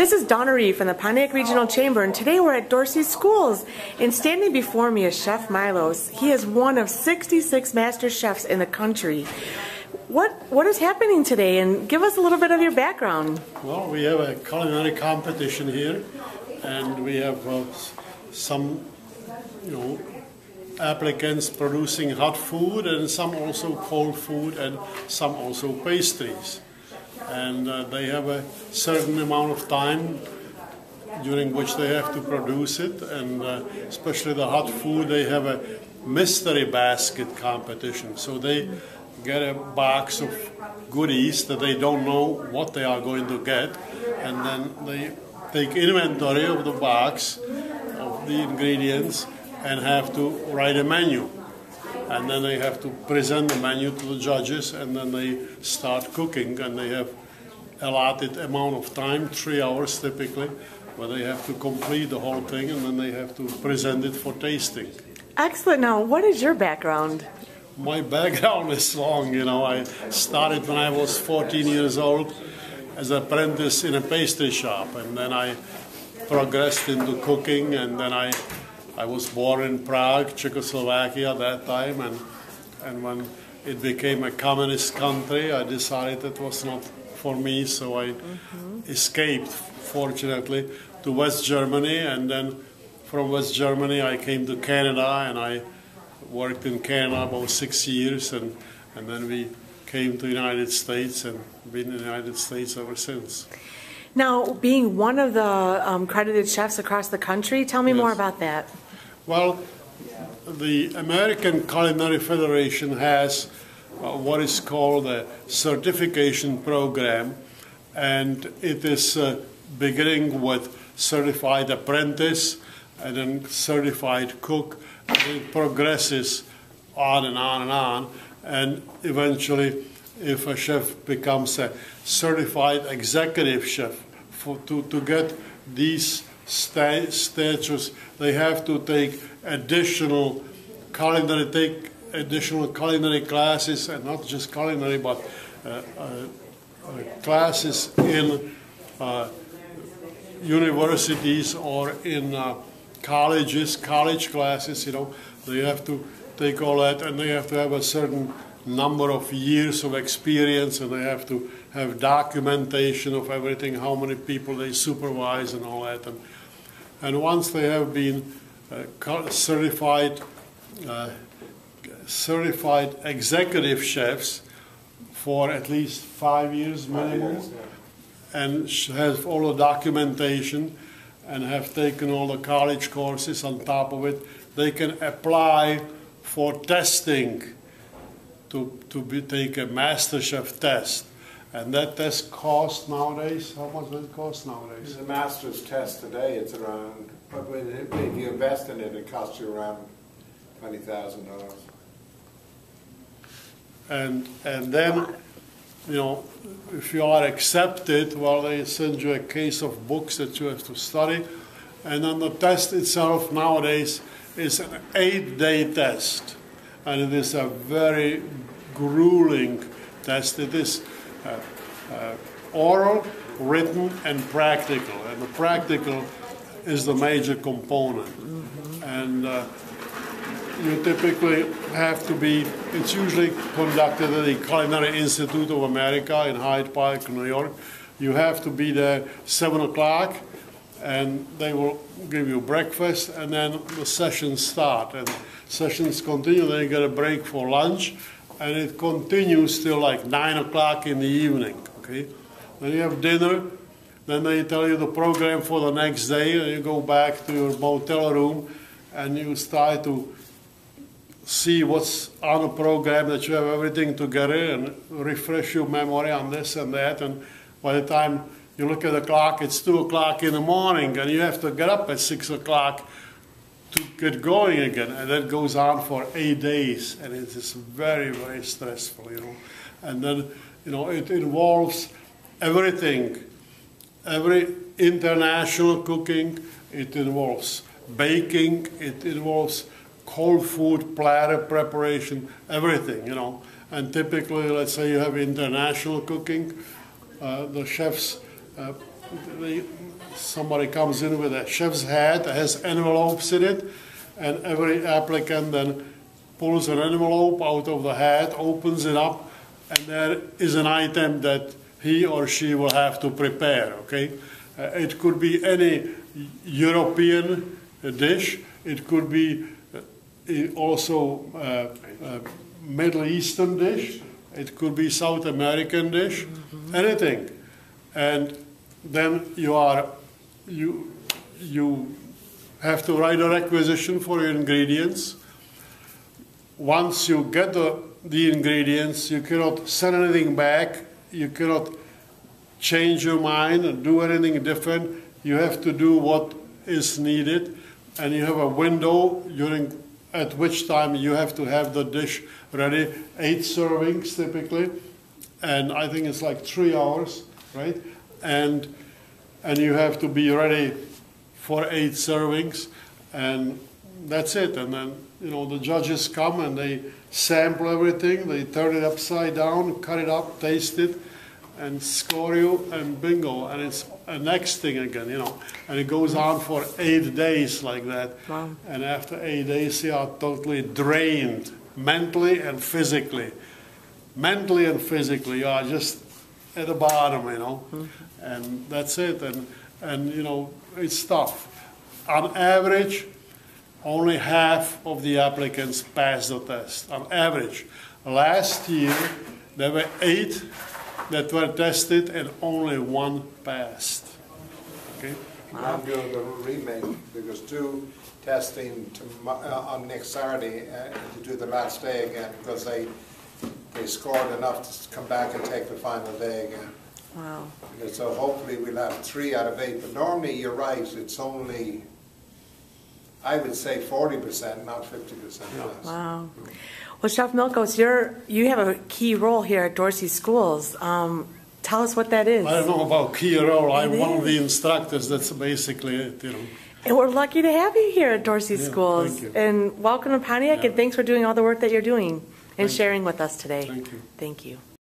This is Donna Reeve from the Pontiac Regional Chamber, and today we're at Dorsey Schools. And standing before me is Chef Milos. He is one of 66 master chefs in the country. What is happening today? And give us a little bit of your background. Well, we have a culinary competition here, and we have some, applicants producing hot food, and some also cold food, and some also pastries. And they have a certain amount of time during which they have to produce it, and especially the hot food, they have a mystery basket competition. So they get a box of goodies that they don't know what they are going to get, and then they take inventory of the box of the ingredients and have to write a menu. And then they have to present the menu to the judges, and then they start cooking, and they have allotted amount of time, 3 hours typically, where they have to complete the whole thing, and then they have to present it for tasting. Excellent. Now, what is your background? My background is long. I started when I was 14 years old as an apprentice in a pastry shop, and then I progressed into cooking, and then I was born in Prague, Czechoslovakia at that time, and when it became a communist country, I decided it was not for me, so I escaped, fortunately, to West Germany, and then from West Germany I came to Canada, and I worked in Canada about 6 years, and then we came to the United States and been in the United States ever since. Now, being one of the credited chefs across the country, tell me more about that. Well, the American Culinary Federation has what is called a certification program, and it is beginning with certified apprentice and then certified cook, and it progresses on and on and on, and eventually if a chef becomes a certified executive chef, to get these status, they have to take additional culinary classes, and not just culinary, but classes in universities or in colleges, college classes. They have to take all that, and they have to have a certain number of years of experience, and they have to have documentation of everything, how many people they supervise and all that. And once they have been certified executive chefs for at least 5 years minimum, and have all the documentation and have taken all the college courses on top of it, they can apply for testing to take a master chef test. And that test costs nowadays, how much does it cost nowadays? The master's test today, it's around, but if you invest in it, it costs you around $20,000. And then, if you are accepted, well, they send you a case of books that you have to study. And then the test itself nowadays is an 8-day test. And it is a very grueling test. It is oral, written, and practical. And the practical is the major component. And you typically have to be, it's usually conducted at the Culinary Institute of America in Hyde Park, New York. You have to be there 7 o'clock, and they will give you breakfast, and then the sessions start. And sessions continue, then you get a break for lunch, and it continues till like 9 o'clock in the evening. Okay? Then you have dinner, then they tell you the program for the next day, and you go back to your motel room, and you start to see what's on the program, that you have everything together, and refresh your memory on this and that. And by the time you look at the clock, it's 2 o'clock in the morning, and you have to get up at 6 o'clock to get going again. And that goes on for 8 days, and it is very, very stressful, And then, it involves everything, every international cooking. It involves baking, it involves cold food, platter preparation, everything, And typically, let's say you have international cooking, the chefs somebody comes in with a chef's hat that has envelopes in it, and every applicant then pulls an envelope out of the hat, opens it up, and there is an item that he or she will have to prepare, okay? It could be any European dish. It could be also Middle Eastern dish. It could be South American dish, anything. And then you have to write a requisition for your ingredients. Once you get the ingredients, you cannot send anything back. You cannot change your mind and do anything different. You have to do what is needed, and you have a window at which time you have to have the dish ready. 8 servings typically, and I think it's like 3 hours, right? And you have to be ready for 8 servings, and that's it. And then the judges come and they sample everything. They turn it upside down, cut it up, taste it, and score you, and bingo. And it's a next thing again, And it goes on for 8 days like that. Wow. And after 8 days, you are totally drained, mentally and physically. Mentally and physically, you are just at the bottom, And that's it. And it's tough. On average, only half of the applicants pass the test, on average. Last year, there were 8 that were tested and only 1 passed. Okay? I'm doing the remake because 2 testing on next Saturday to do the last day again because they scored enough to come back and take the final day again. Wow. So hopefully we'll have 3 out of 8. But normally you're right, it's only, I would say 40%, not 50%. Yeah. Less. Wow. Well, Chef Milos, you have a key role here at Dorsey Schools. Tell us what that is. I don't know about key role. I'm one of the instructors. That's basically it, And we're lucky to have you here at Dorsey Schools. Thank you. And welcome to Pontiac, and thanks for doing all the work that you're doing and sharing with us today. Thank you. Thank you.